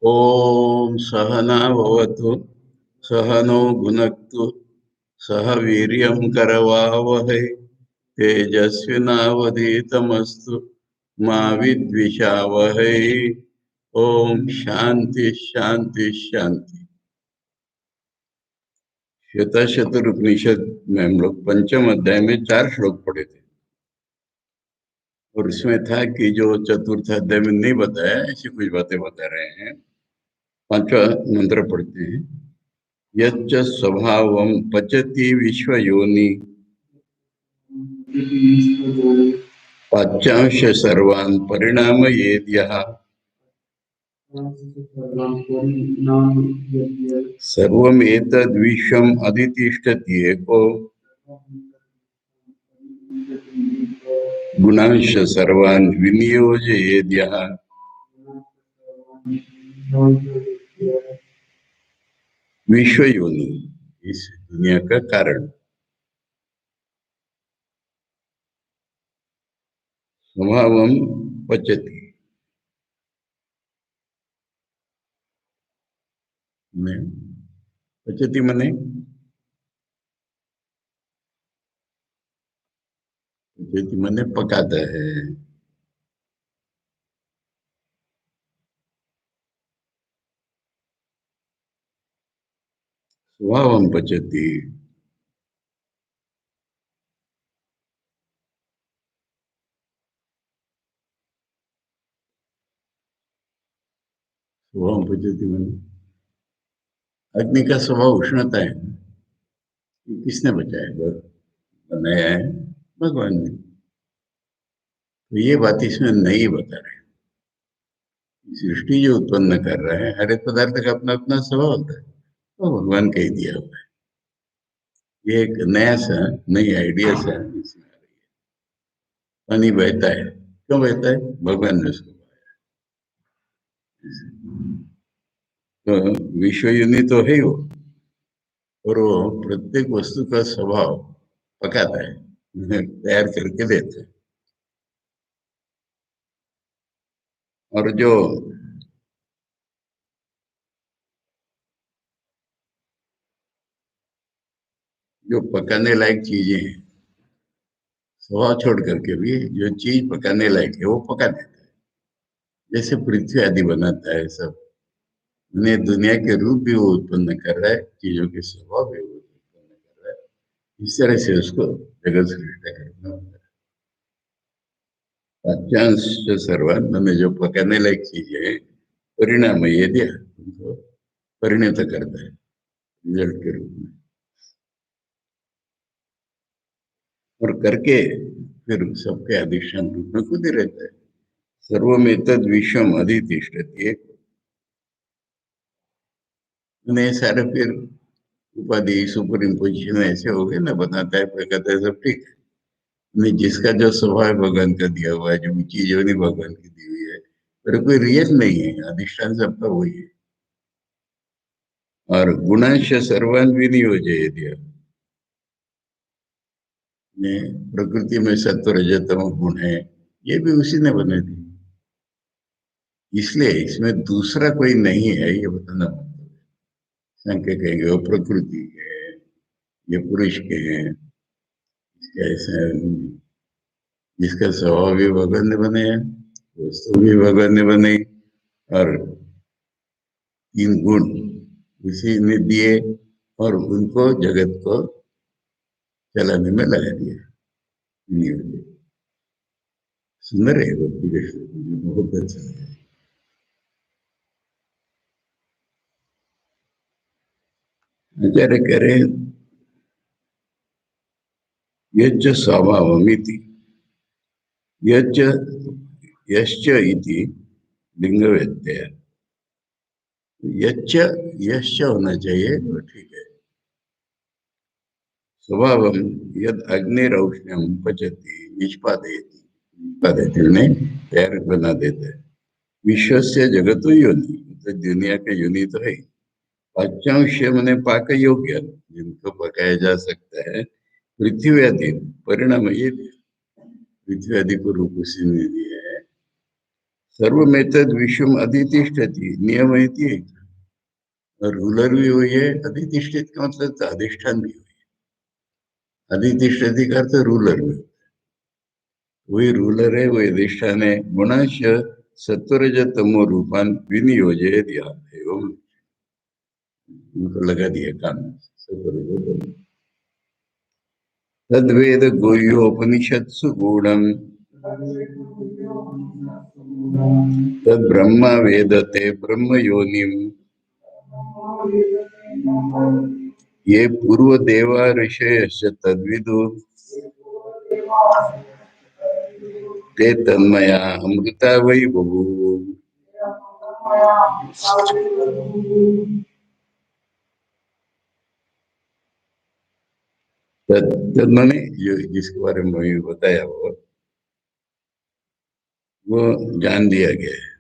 ओम सहना भवतु सहनो भुनक्तु सह वीर्यं करवावहै तेजस्विनावधीतमस्तु मा विद्विषावहै। ओम शांति शांति शांति। श्वेताश्वतर उपनिषद में हम लोग पंचम अध्याय में 4 श्लोक पढ़े थे और उसमें था कि जो चतुर्थ अध्याय में नहीं बताया ऐसी कुछ बातें बता रहे हैं। 5वां मंत्र पढ़ते हैं। यच्च स्वभावं पचति विश्वयोनि पाच्यांश सर्वान् परिणामयेद्यः सर्वमेतद्विश्वम् अधितिष्ठति एको गुणांश सर्वान् विनियोजयेद्यः विश्वयोनि इस दुनिया का कारण। स्वभावं पचति पचति मने पचति मने पकाता है। स्वभावं पचति स्वभावं पचति मने अग्नि का स्वभाव उष्णता है। किसने बनाया है? भगवान ने। तो ये बात इसमें नहीं बता रहे। सृष्टि जो उत्पन्न कर रहा है हर एक पदार्थ का अपना अपना स्वभाव होता है, तो भगवान का ही दिया हुआ है। ये एक नया सा नई आइडिया सा इसमें आ रही है। पानी बहता है, क्यों बहता है? भगवान ने उसको बनाया। तो विश्व युनि तो है वो, और वो प्रत्येक वस्तु का स्वभाव पकाता है, तैयार करके देता है। और जो पकाने लायक चीजें हैं, स्वभाव छोड़ करके भी जो चीज पकाने लायक है वो पका देता है। जैसे पृथ्वी आदि बनाता है सब, नए दुनिया के रूप भी वो उत्पन्न कर रहा है, चीजों के स्वभाव भी वो उत्पन्न कर रहा है। इस तरह से उसको जगत सृष्टि करना होता है। वाक्यांश सर्वान में जो पकाने लायक चीजें है, परिणाम ये दिया उनको परिणत करता है रिजल्ट के रूप में, और करके फिर सबके अधिष्ठान रूप में खुद ही रहता है। सर्वमेतद विश्वम अधितिष्ठति। सारे फिर उपाधि सुपर इम्पोजिशन ऐसे हो गए ना, बनाता है पकाता है सब ठीक है। नहीं, जिसका जो स्वभाव है भगवान का दिया हुआ है, जो चीज जो नहीं भगवान की दी हुई है, पर कोई रियल नहीं है, अधिष्ठान सबका वही है। और गुणांश सर्वान भी नहीं हो जाए दिया ने, प्रकृति में सत्व रजतम गुण है, ये भी उसी ने बने दी। इसलिए इसमें दूसरा कोई नहीं है, ये बताना मतलब है। संख्या कहेंगे वो प्रकृति के, ये पुरुष के हैं, ऐसे जिसका स्वभाव भी भगवान ने बनाया, वस्तु भी भगवान ने बनाई, और 3 गुण उसी ने दिए, और उनको जगत को चलाने में लगा दिया। सुंदर है वो पूरे, बहुत अच्छा है। आचार्य कह रहे यज्ञ स्वभावमिति, यज्ञ यश्च इति लिंग व्यत्यय। यच्च यश्च होना चाहिए वो ठीक है। स्वभाव यद अग्निरौष्ण्यम पचति निष्पादयति, निष्पादयति उन्हें तैयार बना देता है। विश्व से जगतो योनि, तो दुनिया का योनि तो है। पाच्यांश मैंने पाक योग्य, जिनको पकाया जा सकता है। पृथ्वी आदि परिणाम ये पृथ्वी आदि को रूप उसी ने दिया है। सर्वमेतद विश्वम अधितिष्ठति, नियम है कि रूलर भी वही है, अधितिष्ठित का मतलब तो अधिष्ठान भी वही है। अधितिष्ठति का अर्थ रूलर भी, वही रूलर है, वही अधिष्ठान है। गुणश सत्वरज तमो रूपान विनियोजय दिया एवं उनको लगा दिया काम। तद्वेद गुह्योपनिषत्सु गूढ़म तद ब्रह्म वेदते ब्रह्म योनिम ये पूर्व देवा ऋषयश्च तद्विदु ते तन्मया अमृता वै बभूव। तद तद माने जो जिसके बारे में मैं बताया वो जान दिया गया है।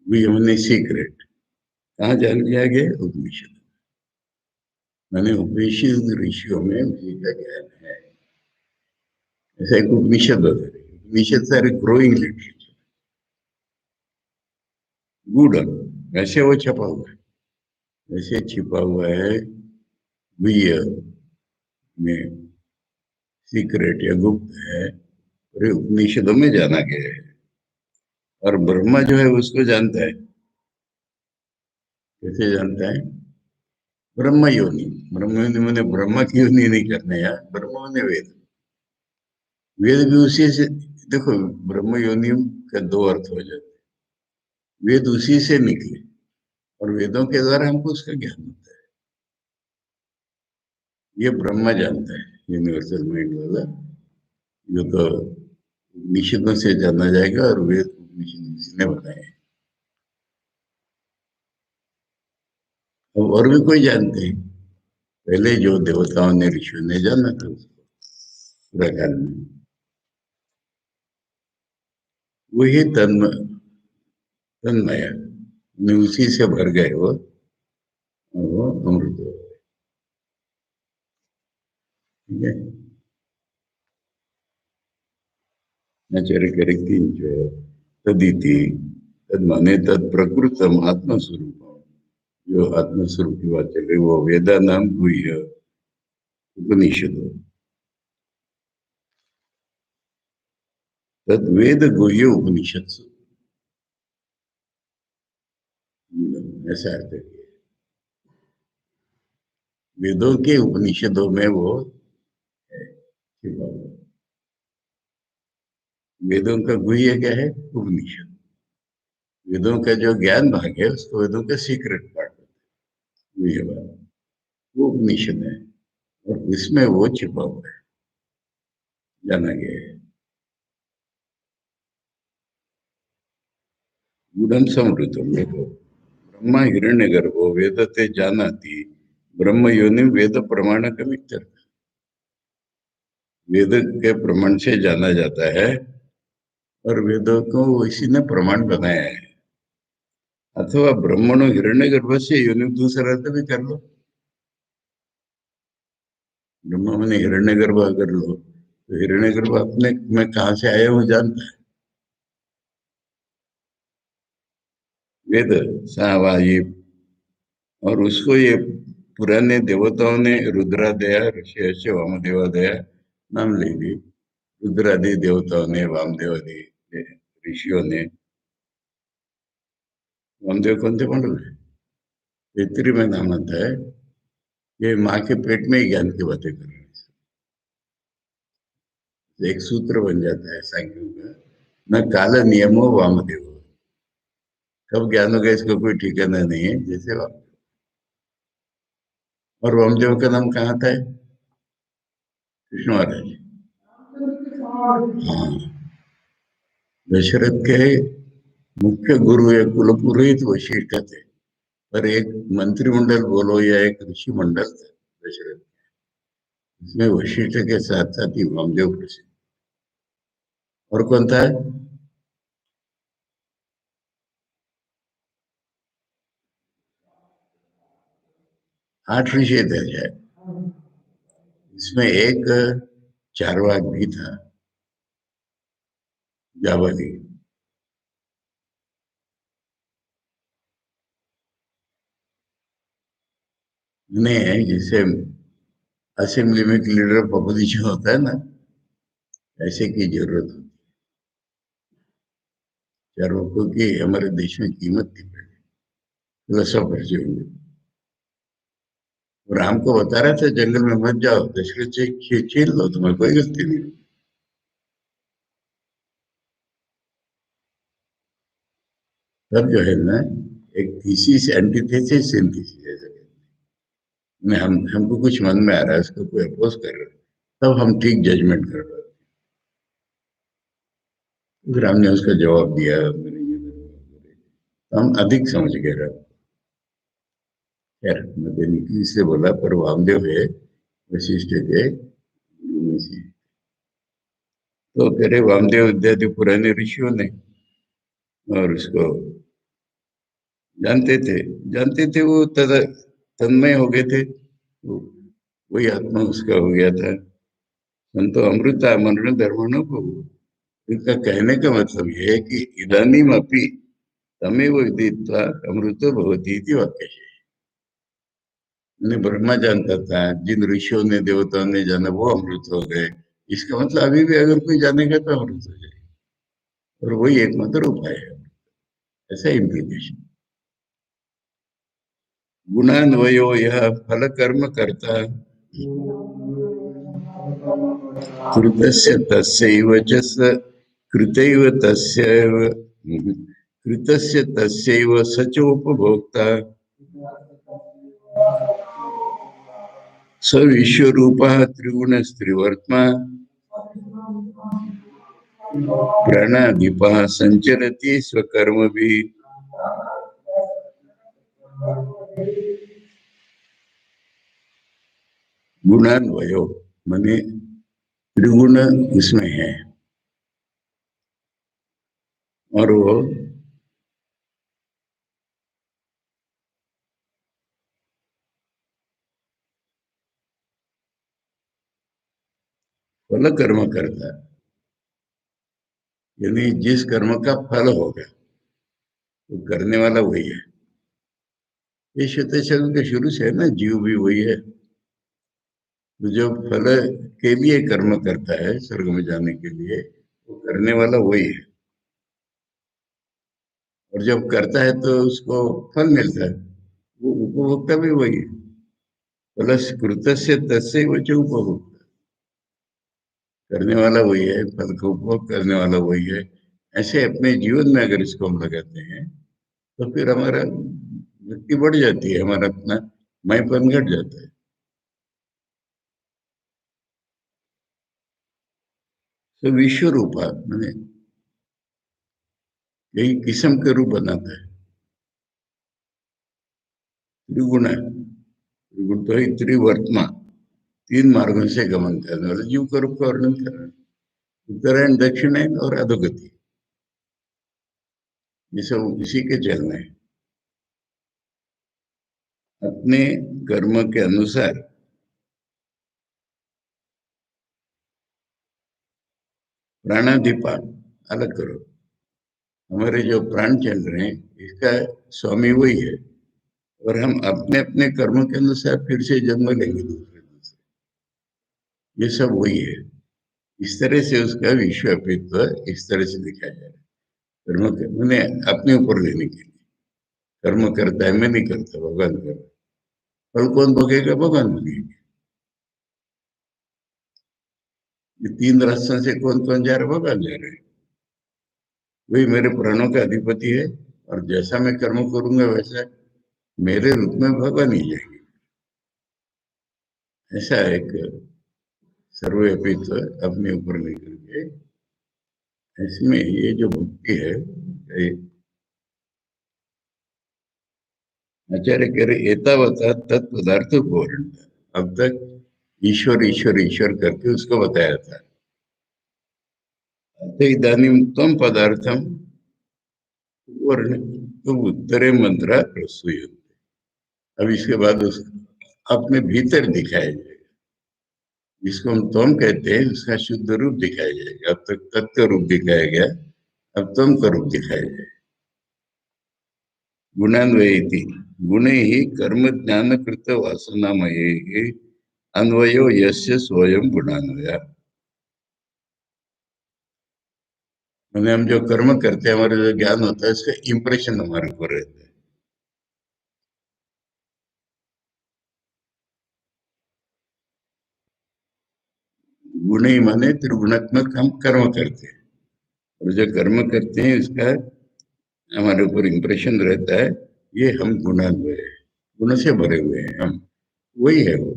भी हमने सीक्रेट कहाँ जान लिया गया? उपनिषद। मैंने उपनिषद ऋषियों में उसी का ज्ञान है। ऐसा एक उपनिषद होता है, उपनिषद सारे ग्रोइंग लिटरेचर गुड, वैसे वो छपा हुआ है, वैसे छिपा हुआ है गुह्य में, सीक्रेट या गुप्त है, और ये उपनिषदों में जाना गया है। और ब्रह्मा जो है उसको जानता है। कैसे जानता है? ब्रह्म योनि, ब्रह्म योनि मैंने ब्रह्मा की योनि नहीं करने यार, ब्रह्म ने वेद, वेद भी उसी से। देखो, ब्रह्म योनि का दो अर्थ हो जाते, वेद उसी से निकले और वेदों के द्वारा हमको उसका ज्ञान होता है। ये ब्रह्मा जानता है, यूनिवर्सल माइंड वाला, जो तो उपनिषदों से जाना जाएगा, और वेद उपनिषद उसी ने बनाए हैं। अब और भी कोई जानते हैं, पहले जो देवताओं ने ऋषियों ने जाना था उसको पूरा काल में, वही तन्मय उसी से भर गए वो अमृत हो गए। ठीक है। आचार्य करेक्ट जो है, तदिति, तद माने तद प्रकृतम आत्मस्वरूप, जो आत्मस्वरूप की बात चल रही वो वेदा नाम गुह्य उपनिषद, तद वेद गुह्य उपनिषद, ऐसा अर्थ है। वेदों के उपनिषदों में वो है, छिपा हुआ। वेदों का गुह्य क्या है? उपनिषद। वेदों का जो ज्ञान भाग है उसको वेदों का सीक्रेट पार्ट, गुह्य भाग, वो उपनिषद है, और इसमें वो छिपा हुआ है, जाना गया है। गूढ़म समृद्धम, देखो, ब्रह्मा हिरण्यगर्भो वेदते जानाति ब्रह्म योनि वेद प्रमाणकमित्यर्थ। वेद के प्रमाण से जाना जाता है, और वेदों को इसी ने प्रमाण बनाया है। अथवा ब्रह्मणो हिरण्यगर्भ से योनि, दूसरा अर्थ भी कर लो। ब्रह्म मैंने हिरण्यगर्भ कर लो, तो हिरण्यगर्भ अपने मैं कहाँ से आया हूँ जानता है, वेद सावायी। और उसको ये पुराने देवताओं ने रुद्रादया ऋषि वामदेवादया नाम ले दी। रुद्रादि देवताओं ने, वामदेव आदि ऋषियों ने, वामदेव कौन थे मालूम है? तैतरी में नाम आता है, ये माँ के पेट में ही ज्ञान की बातें कर रहे हैं। एक सूत्र बन जाता है सांख्यों का, न काल नियमो वामदेव। कब ज्ञान होगा इसका कोई ठिकाना नहीं है, जैसे वामदेव। और वामदेव का नाम कहाँ था? कृष्ण महाराज। हाँ, दशरथ के मुख्य गुरु या कुल पुरोहित वशिष्ठ थे, पर एक मंत्रिमंडल बोलो या एक ऋषि मंडल था दशरथ, इसमें वशिष्ठ के साथ साथ ही वामदेव प्रसिद्ध। और कौन था? 8 ऋषि थे शायद, इसमें एक चारवाक भी था, जाबाली। नहीं है, जैसे असेंबली में एक लीडर ऑफ अपोजिशन होता है ना, ऐसे की जरूरत होती है चारों की हमारे देश में कीमत थी पहले, फिलोसोफर जो होंगे। और राम को बता रहा था जंगल में मत जाओ, दशरथ से छीन लो, तुम्हें कोई गलती नहीं। तब जो है ना, एक थीसिस एंटीथेसिस सिंथेसिस ऐसा कहते हैं। हमको कुछ मन में आ रहा है, उसको कोई अपोज कर रहा है, तब हम ठीक जजमेंट कर रहे हैं। फिर हमने उसका जवाब दिया, मेरे ये मेरे, तो हम अधिक समझ गए रहे। खैर मैंने निखिल से बोला, पर वामदेव है वशिष्ठ के गुरु में से। तो कह रहे वामदेव इत्यादि पुराने ऋषियों ने, और उसको जानते थे, जानते थे, वो तन्मय हो गए थे, वो वही आत्मा उसका हो गया था। संतो अमृता मरण धर्मणो को, इनका कहने का मतलब ये है कि इदानीम अपि तमेव विदित्वा अमृतो भवती इति वाक्य है। ने ब्रह्मा जानता था, जिन ऋषियों ने देवताओं ने जाना वो अमृत हो गए, इसका मतलब अभी भी अगर कोई जानेगा तो अमृत हो जाए, और वही एकमात्र उपाय है। ऐसा इम्प्लीकेशन। गुणान्वयो यह फल कर्म करता, कृतस्य तस्यैव च कृतैव तस्यैव कृतस्य तस्यैव स च उपभोक्ता, स विश्वरूपः त्रिगुणस्त्रिवर्त्मा प्राणाधिपः संचरति स्वकर्मभिः। गुणान्वयो माने त्रिगुण उसमें है, और वो फल कर्म करता है, यानी जिस कर्म का फल होगा वो करने वाला वही है। ये श्वेताचार्य के शुरू से है ना, जीव भी वही है। तो जो फल के लिए कर्म करता है स्वर्ग में जाने के लिए, वो करने वाला वही है। और जब करता है तो उसको फल मिलता है, वो उपभोक्ता भी वही है। प्लस कृतस्य तस्य वो जो उपभोक्ता, करने वाला वही है, फल का उपभोग करने वाला वही है। ऐसे अपने जीवन में अगर इसको हम लगाते हैं, तो फिर हमारा वृत्ति बढ़ जाती है, हमारा अपना मैंपन घट जाता है। तो विश्व रूपा मैंने यही किस्म के रूप बनाता है। त्रिगुण है, त्रिगुण तो ही त्रिवर्तमा, तीन मार्गों से गमन करने वाले जीव का रूप का वर्णन कर रहे हैं। उत्तरायण दक्षिणायन और अधोगति, ये सब इसी के चलना है। अपने कर्म के अनुसार प्राणाधिपान अलग करो। हमारे जो प्राण चल रहे हैं, इसका स्वामी वही है, और हम अपने अपने कर्मों के अनुसार फिर से जन्म लेंगे दूसरे दूसरे, ये सब वही है। इस तरह से उसका विश्वव्यापित्व इस तरह से दिखाया जा रहा है। कर्म मैंने अपने ऊपर लेने के लिए, कर्म करता है, मैं नहीं करता, भगवान कर, फल कौन भोगेगा, भगवान भोगेंगे। ये तीन रास्तों से कौन कौन जा रहा है, भगवान जा रहे हैं। वही मेरे प्राणों का अधिपति है, और जैसा मैं कर्म करूंगा वैसा मेरे रूप में भगवान ही जाएंगे। ऐसा एक सर्वव्यापित्व अपने ऊपर लेकर के, इसमें ये जो भक्ति है, ये आचार्य कह रहे एतावता तत्पदार्थ को वर्णन। अब तक ईश्वर ईश्वर ईश्वर करके उसको बताया था। तो इदानीम तम पदार्थम वर्ण, तो उत्तरे मंत्र प्रस्तुत। अब इसके बाद उस अपने भीतर दिखाया जाएगा, जिसको हम तम कहते हैं उसका शुद्ध रूप दिखाया जाएगा। अब तक तत्व रूप दिखाया गया, अब तम का रूप दिखाया जाएगा। गुणान्वयेति गुणे ही कर्म ज्ञान कृत वासनामये अन्वयो यस्य स्वयं गुणान्वय। मैंने हम जो कर्म करते हैं हमारे जो ज्ञान होता है इसका इंप्रेशन हमारे ऊपर रहता है। गुण ही माने त्रिगुणात्मक हम कर्म करते हैं और जो कर्म करते हैं इसका हमारे ऊपर इंप्रेशन रहता है। ये हम गुणान्वय है, गुण से भरे हुए हैं हम, वही है वो।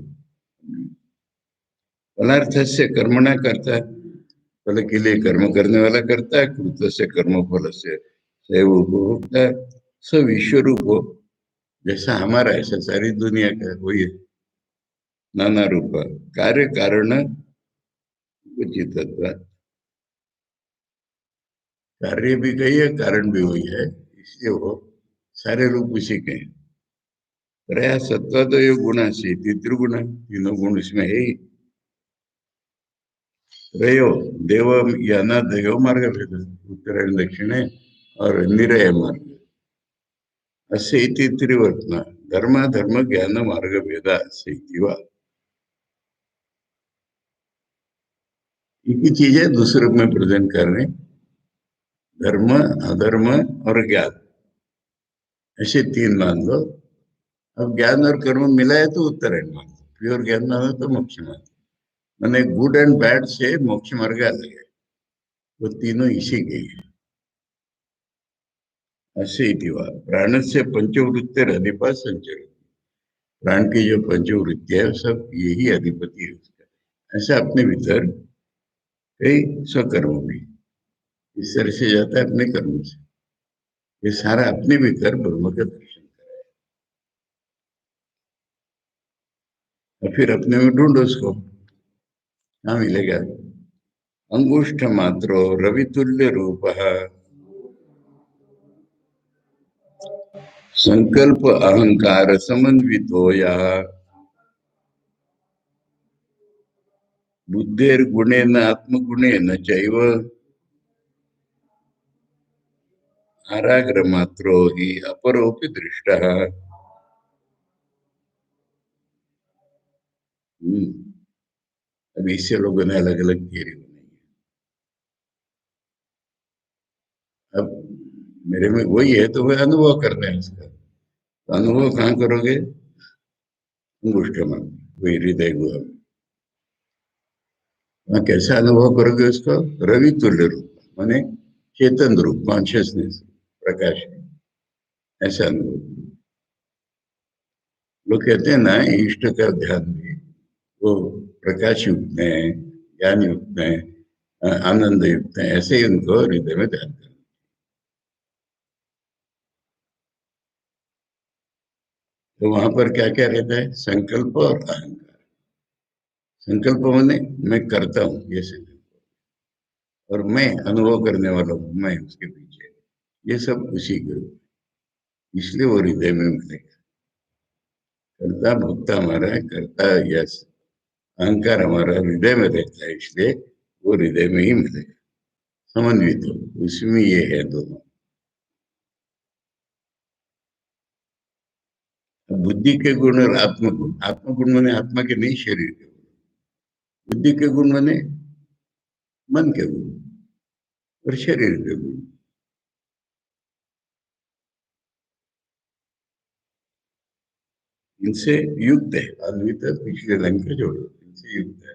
फलार्थ से कर्मणा करता है, फल के लिए कर्म करने वाला करता है, कृत से कर्म फल से सैव उपभोक्ता है। सब ईश्वर रूप हो, जैसा हमारा ऐसा सारी दुनिया का वही है। नाना रूप कार्य कारण उचित, कार्य भी कही है कारण भी वही है, इसलिए वो सारे रूप उसी के हैं। प्रया सत्ता तो ये गुण से त्रिगुण, तीनों गुण इसमें है ही। रयो देव याना देव मार्ग भेद, उत्तरायण दक्षिण और निरय मार्ग अस्य इति त्रिवर्तना धर्म धर्म ज्ञान मार्ग भेद अस्य इति वा। एक ही चीज है दूसरे रूप में प्रेजेंट कर रहे हैं, धर्म अधर्म और ज्ञान, ऐसे तीन मान लो। अब ज्ञान और कर्म मिला है तो उत्तरायण मान लो, प्योर ज्ञान मानो तो मोक्ष मान लो। मैंने गुड एंड बैड से मोक्ष मार्ग अलग है, वो तीनों इसी के ही है। ऐसे ही हुआ प्राण से पंचवृत्ति अधिपा संचर, प्राण की जो पंचवृत्ति है सब यही अधिपति है उसका। ऐसा अपने भीतर कई स्वकर्म भी इस तरह से जाता है अपने कर्म से, ये सारा अपने भीतर ब्रह्म का दर्शन कराए और फिर अपने में ढूंढो उसको, कहाँ मिलेगा। अंगुष्ठ मात्रो रवितुल्य रूप संकल्प अहंकार समन्वितो या बुद्धेर गुणेन आत्मगुणेन चैव आराग्र मात्रो ही अपरोपि दृष्टः। अब इससे लोगों ने अलग अलग थियरी बनाई है। अब मेरे में वही है तो वह अनुभव करना है उसका, तो अनुभव कहाँ करोगे, अंगुष्ठ में वही हृदय गुहा में। वहाँ कैसा अनुभव करोगे उसको, रवि तुल्य रूप माने चेतन रूप, कॉन्शियसनेस, प्रकाश, ऐसा अनुभव। लोग कहते हैं ना इष्ट का ध्यान भी वो प्रकाश युक्त है, ज्ञान युक्त है, आनंद युक्त है, ऐसे ही उनको हृदय में ध्यान करना। तो वहां पर क्या क्या रहता है, संकल्प और अहंकार। संकल्प माने मैं करता हूँ ये संकल्प, और मैं अनुभव करने वाला हूँ, मैं उसके पीछे, ये सब उसी के रूप, इसलिए वो हृदय में मिलेगा। कर्ता भोक्ता हमारा है, कर्ता यस, अहंकार हमारा हृदय में रहता है, इसलिए वो हृदय में ही मिलेगा। समन्वित हो, उसमें ये है दोनों। बुद्धि के गुण और आत्मगुण, आत्मगुण माने आत्मा के नहीं शरीर के गुण, बुद्धि के गुण माने मन के गुण और शरीर के गुण। इनसे युक्त है, अन्वित पिछले लाइन का जोड़ो, इनसे युक्त है।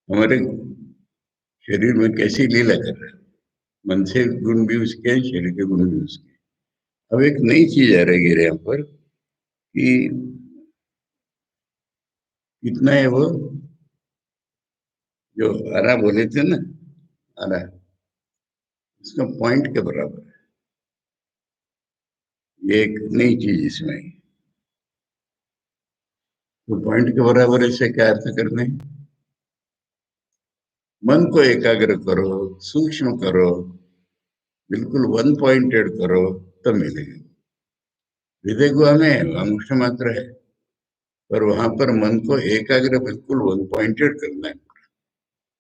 हमारे शरीर में कैसी लीला कर रहा है, मन से गुण भी उसके हैं, शरीर के गुण भी उसके हैं। अब एक नई चीज आ रही है यहाँ पर कि कितना है वो, जो आरा बोले थे ना, आरा उसका पॉइंट के बराबर है। ये एक नई चीज इसमें है। तो पॉइंट के बराबर ऐसे क्या अर्थ करने, मन को एकाग्र करो, सूक्ष्म करो, बिल्कुल वन पॉइंटेड करो, तब मिलेगा। हृदय गुहा में अंगुष्ठ मात्र है, पर वहां पर मन को एकाग्र बिल्कुल वन पॉइंटेड करना है।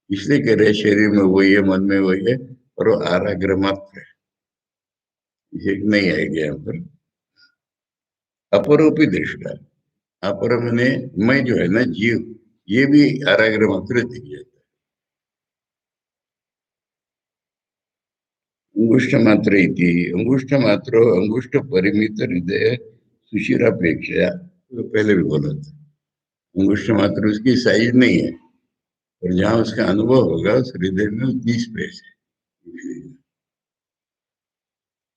इसलिए कह रहे शरीर में वही है, मन में वही है, और वो आराग्र मात्र है। ये नहीं आएगा यहाँ पर। अपरोपी दृष्टा, अपर मैंने मैं जो है ना जीव, ये भी आराग्र मात्र दिख जाता है। अंगुष्ठ मात्र इति, अंगुष्ठ मात्र अंगुष्ठ परिमित हृदय सुशिरापेक्षा, तो पहले भी बोला था। अंगुष्ठ मात्र उसकी साइज नहीं है, और जहां उसका अनुभव होगा उस हृदय में उतनी स्पेस है।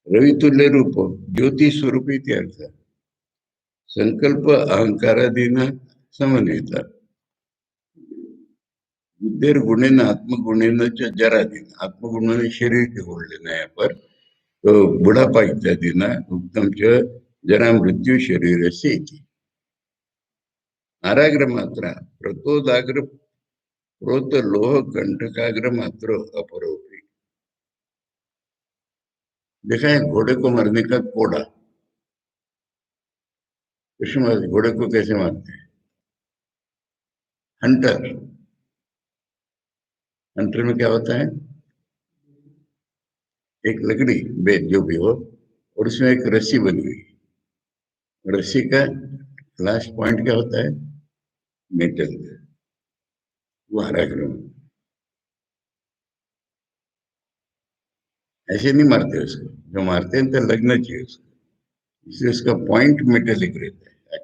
रवि तुल्य रूप ज्योति स्वरूप इत्यर्थ, संकल्प अहंकारादीन समन्वित, बुद्धेर गुणेन आत्मगुणेन च जरादीन, आत्मगुणाने शरीर के बोल लेना है पर, तो बुढ़ापा इत्यादि न उत्तम च जरा मृत्यु शरीर से आराग्र मात्रा प्रतोदाग्र प्रोत लोह कंठकाग्र मात्र अपरोपी। देखा है घोड़े को मारने का कोड़ा, कृष्ण घोड़े को कैसे मारते हैं? हंटर, हंटर में क्या होता है? एक लकड़ी, बेल जो भी हो, और उसमें एक रस्सी बनी हुई, रस्सी का लास्ट पॉइंट क्या होता है? मेटल, वो आराग्र। ऐसे नहीं मारते उसको, जो मारते हैं तो लगना चाहिए उसको, इसलिए उसका पॉइंट मेटेलिक रहता है।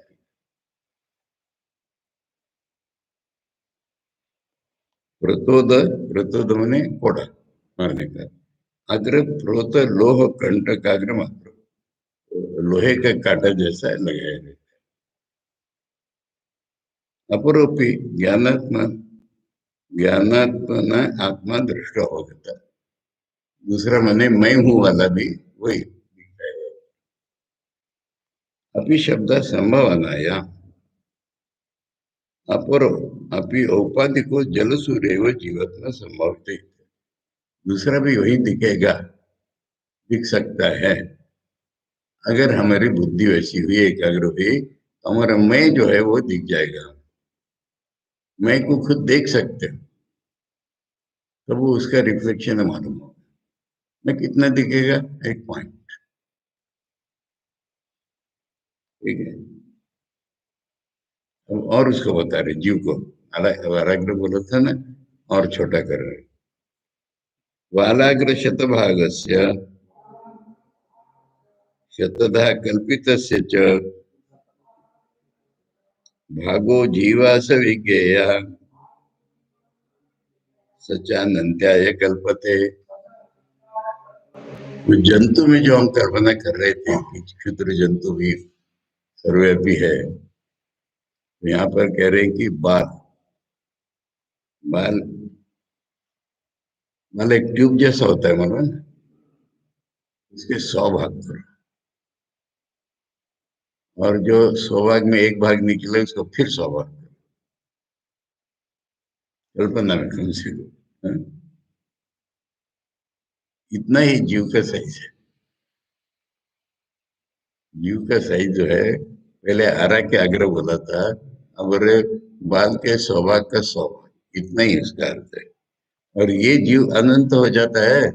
प्रतोद, प्रतोद मैंने कोड़ा मारने का, अग्र प्रोत लोह कंटकाग्र मात्र, लोहे का कांटा जैसा लगाया रहता है। अपरोपी ज्ञानात्मा, ज्ञानात्मा आत्मा दृष्ट हो गया, दूसरा मैंने मैं हूं वाला भी वही दिखता है। अपि शब्द संभावनाया अपरो, अपि औपाधिको जल सूर्य जीवत में संभवते, दूसरा भी वही दिखेगा, दिख सकता है, अगर हमारी बुद्धि वैसी हुई, एकाग्र हुई, तो हमारा मैं जो है वो दिख जाएगा, मैं को खुद देख सकते हैं, तो वो उसका रिफ्लेक्शन है मालूम होगा। मैं कितना दिखेगा? एक पॉइंट, ठीक है। और उसको बता रहे जीव को, वालाग्र बोला था ना, और छोटा कर रहे, वालाग्र शतभागस्य शतधा कल्पितस्य च भागो जीवास विज्ञेय सचानंत्याय कल्पते। वो जंतु में जो हम कल्पना कर रहे थे कि क्षुद्र जंतु भी सर्वव्यापी है, तो यहाँ पर कह रहे हैं कि बाल, बाल मतलब एक ट्यूब जैसा होता है, मतलब उसके 100 भाग करो, और जो 100 भाग में एक भाग निकले उसको फिर 100 भाग करो, कल्पना में कम से कम। हाँ? इतना ही जीव का साइज है। जीव का साइज जो है, पहले आरा के आग्रह बोला था, अब बोले बाल के 100 भाग का 100 भाग, इतना ही उसका अर्थ है। और ये जीव अनंत हो जाता है,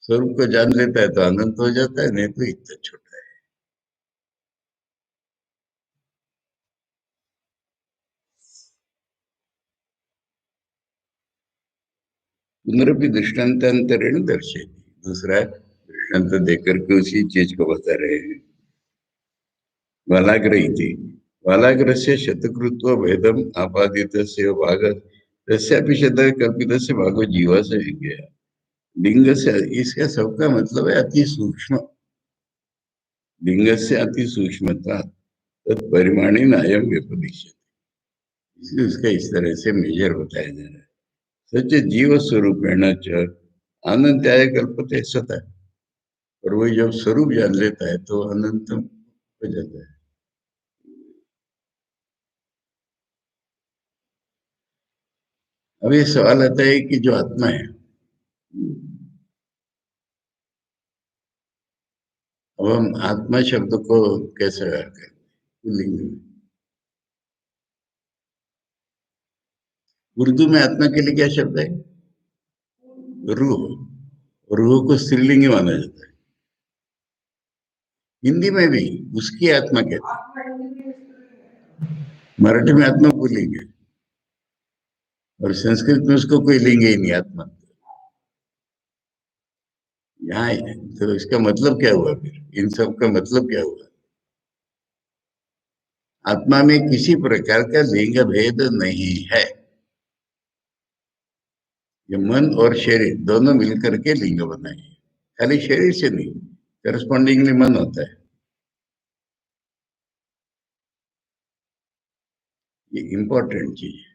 स्वरूप को जान लेता है तो अनंत हो जाता है, नहीं तो इतना छोटा है। पुनरपि दृष्टांतरेण दर्शे, दूसरा दृष्टांत देकर के उसी चीज को बता रहे हैं। वालाग्र इति, वालाग्र से शतकृत्व भेदम आपादित से भाग तस्यापि शब्द कल्पित से भागो जीवा से गया, लिंग से, इसका सबका मतलब है अति सूक्ष्म, लिंग से अति सूक्ष्मता तत्परिमाणी नायम व्यपदिश्य, इसलिए उसका इस तरह से मेजर बताया जा रहा है। सच जीव स्वरूपेण च आनंत्याय कल्पते सता, और वही जब स्वरूप जान लेता है तो अनंत हो जाता है। अब ये सवाल आता है कि जो आत्मा है, अब हम आत्मा शब्द को कैसे व्यवहार करें पुल्लिंग में? उर्दू में आत्मा के लिए क्या शब्द है? रूह, रूह को स्त्रीलिंग ही माना जाता है। हिंदी में भी उसकी आत्मा कहते हैं, मराठी में आत्मा बोलेंगे, और संस्कृत में उसको कोई लेंगे ही नहीं आत्मा। यहाँ तो इसका मतलब क्या हुआ फिर, इन सब का मतलब क्या हुआ? आत्मा में किसी प्रकार का लिंग भेद नहीं है। ये मन और शरीर दोनों मिलकर के लिंग बनाए हैं। खाली शरीर से नहीं, करस्पॉन्डिंगली मन होता है। ये इंपॉर्टेंट चीज है।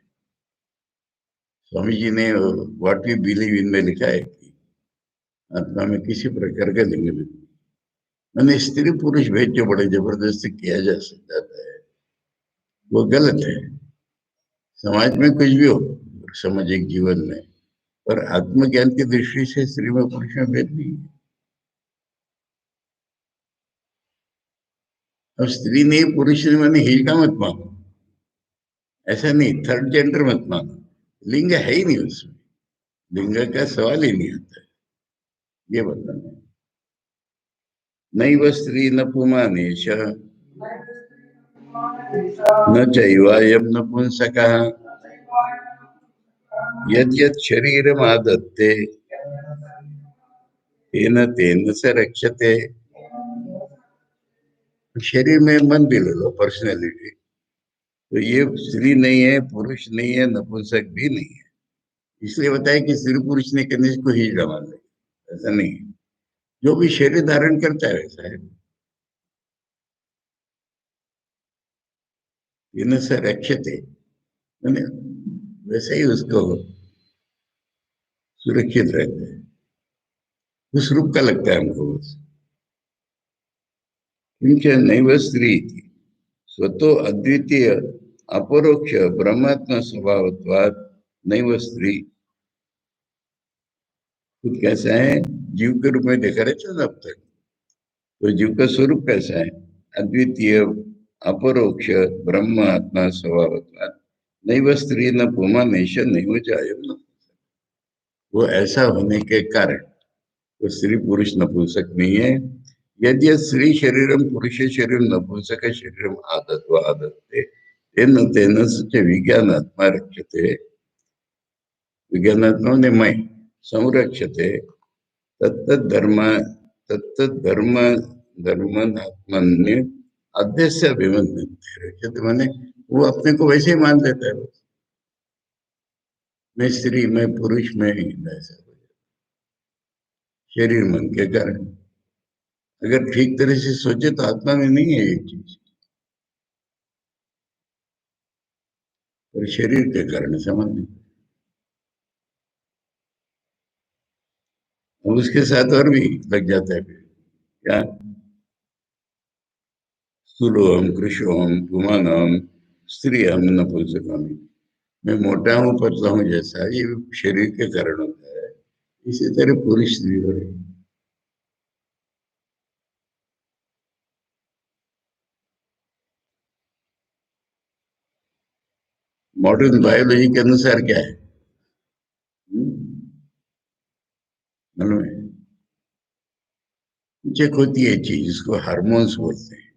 स्वामी जी ने व्हाट वी बिलीव इन में लिखा है कि आत्मा में किसी प्रकार का लिंग भेद, मैंने स्त्री पुरुष भेद जो बड़े जबरदस्ती किया जा जाता है, वो गलत है। समाज में कुछ भी हो, सामाजिक जीवन में, पर आत्मज्ञान की दृष्टि से स्त्री में पुरुष में भेद नहीं है। अब स्त्री नहीं पुरुष नहीं मैंने ही का मत मानो, ऐसा नहीं, थर्ड जेंडर मत मानो, लिंग है ही नहीं उसमें, लिंग का सवाल ही नहीं आता है। ये बताना, नैव स्त्री न पुमानेश न चैवायं नपुंसकः यद् यद् शरीरमादत्ते तेन तेन स रक्षते। शरीर में मन भी ले लो, पर्सनैलिटी, तो ये स्त्री नहीं है, पुरुष नहीं है, नपुंसक भी नहीं है। इसलिए बताया कि स्त्री पुरुष ने करने को ही जमा ले, ऐसा नहीं है। जो भी शरीर धारण करता है वैसा है। तेन स रक्षते, मैंने वैसे ही उसको सुरक्षित रहते हैं। उस रूप का लगता है हमको बस। किंच नैव स्त्री स्वतो अद्वितीय अपरोक्ष ब्रह्मात्म स्वभावत्वात् नैव स्त्री, खुद कैसा है, जीव के रूप में देखा रहता है अब तक, तो जीव का स्वरूप कैसा है, अद्वितीय अपरोक्ष ब्रह्म आत्मा स्वभावत्वात् नैव स्त्री न पुमानेश नैव जायम न, वो ऐसा होने के कारण वो स्त्री पुरुष नपुंसक नहीं है। यदि स्त्री शरीरम पुरुष शरीर नपुंसक शरीरम आदत्वा आदत्ते तेन तेन च विज्ञानात्मा रक्षते, विज्ञानात्मा ने मैं संरक्षते, तत्त धर्म तत्त धर्म धर्मात्मन्य अध्यक्ष अभिमन्यु रक्षते, माने वो अपने को वैसे ही मान लेता है, मैं स्त्री मैं पुरुष में ही ऐसा शरीर मन के कारण। अगर ठीक तरह से सोचे तो आत्मा में नहीं है ये चीज, और शरीर के कारण समझ नहीं। अब उसके साथ और भी लग जाता है फिर क्या, स्थूलोहम कृशोहम पुमानम स्त्री हम नपुंसकामी, मैं मोटा हूँ पतला हूँ जैसा ये शरीर के कारण होता है, इसी तरह पुरुष स्त्री हो रही। मॉडर्न बायोलॉजी के अनुसार क्या है, मालूम है, चेक होती है चीज, इसको हार्मोन्स बोलते हैं,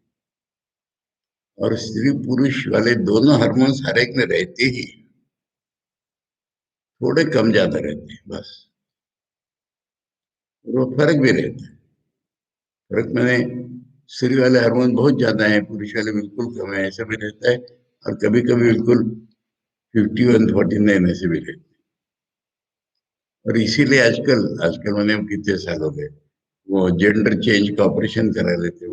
और स्त्री पुरुष वाले दोनों हार्मोन्स हर एक में रहते ही, थोड़े कम ज्यादा रहते हैं बस, और वो फर्क भी रहता है। फर्क मैंने स्त्री वाले हार्मोन बहुत ज्यादा है, पुरुष वाले बिल्कुल कम है, ऐसा भी रहता है। और कभी कभी बिल्कुल 51-49 ऐसे भी रहते हैं। और इसीलिए आजकल आजकल मैंने अब कितने साल हो गए, वो जेंडर चेंज का ऑपरेशन करा लेते हैं,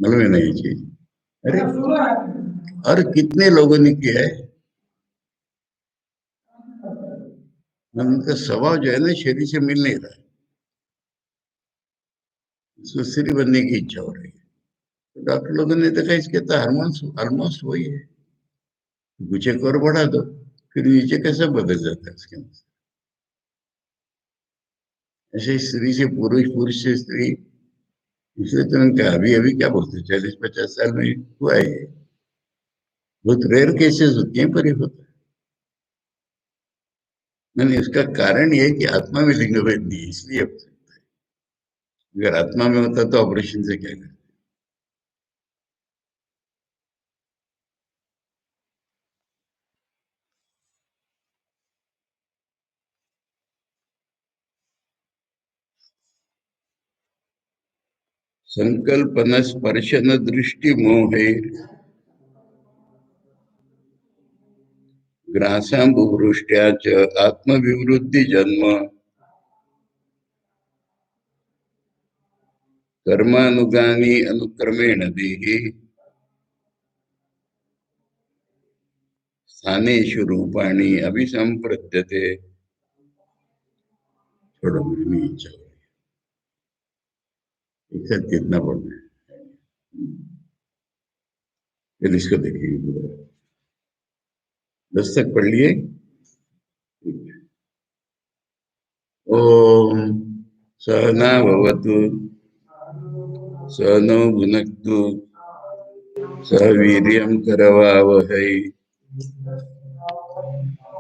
मालूम है ना ये चीज? अरे और कितने लोगों ने किया है, उनका स्वभाव जो है ना शरीर से मिल नहीं रहा है, उसको स्त्री बनने की इच्छा हो रही है, तो डॉक्टर लोगों ने देखा इसके तो हार्मोन्स ऑलमोस्ट वही है, कुछ एक और बढ़ा दो, फिर नीचे कैसे बदल जाता है उसके अंदर। ऐसे स्त्री से पुरुष, पुरुष से स्त्री, इसलिए तो उनका अभी अभी क्या बोलते हैं 40-50 साल में हुआ है ये। बहुत रेयर केसेस होती हैं पर ये होता है। मैंने इसका कारण ये है कि आत्मा में लिंग भेद नहीं है, इसलिए हो सकता है। अगर आत्मा में होता तो ऑपरेशन से क्या करते? संकल्पन स्पर्शन दृष्टि मोहे ग्रासाम्बुवृष्ट्या च आत्मविवृद्धि जन्म कर्मानुगानी अनुक्रमेण देहि स्थानेषु रूपाणि अभिसंप्रद्यते। छोड़ो, मेरी इच्छा हो रही है। एक साथ कितना पढ़ना है? फिर इसको देखिए पूरा। 10 तक पढ़ लिए? ठीक है। ओम सहनाववतु सहनौ भुनक्तु सह वीर्यं करवावहै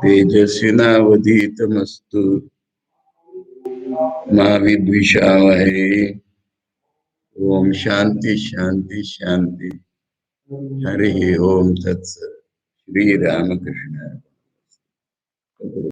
तेजस्विनावधीतमस्तु मा विद्विषावहै। ओम शांति शांति शांति। हरि ओम तत्सत। श्री रामकृष्ण।